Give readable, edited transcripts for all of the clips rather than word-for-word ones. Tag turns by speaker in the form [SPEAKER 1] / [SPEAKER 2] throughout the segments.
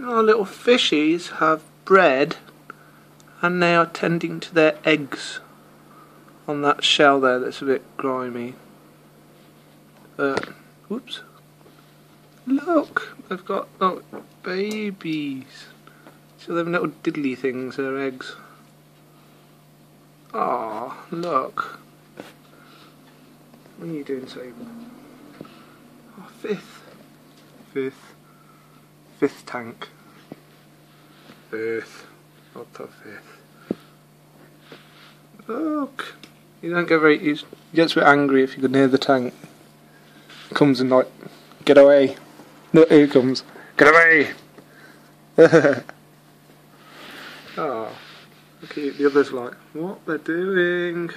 [SPEAKER 1] Our little fishies have bred and they are tending to their eggs on that shell there that's a bit grimy. Whoops. Look, they've got babies. So they're little diddly things, they're eggs. Ah, look. What are you doing, Sable? Oh, fifth tank. Fifth, not the fifth. Look, you don't get very. He gets a bit angry if you can hear the tank. Comes and like, get away. Look, here he comes. Get away. Oh, look at the others like, what they're doing?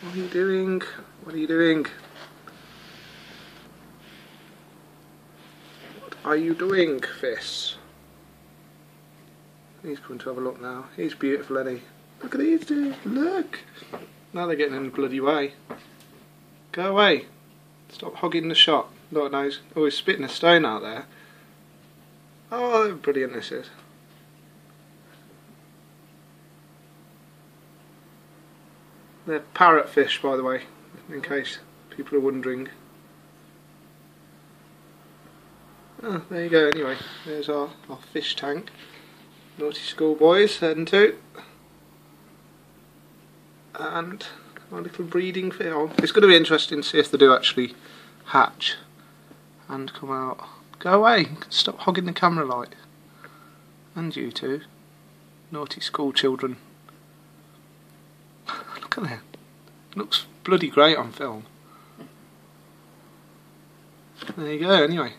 [SPEAKER 1] What are you doing? What are you doing? What are you doing, Fizz? He's coming to have a look now. He's beautiful, isn't he? Look at these two. Look. Now they're getting in the bloody way. Go away. Stop hogging the shot. Look, now he's spitting a stone out there. Oh, brilliant this is. They're parrot fish, by the way, in case people are wondering. Oh, there you go. Anyway, there's our fish tank. Naughty schoolboys heading to. And our little breeding fish. Oh, it's going to be interesting to see if they do actually hatch and come out. Go away. Stop hogging the camera light. And you two. Naughty school children. Look at that. Looks bloody great on film. There you go, anyway.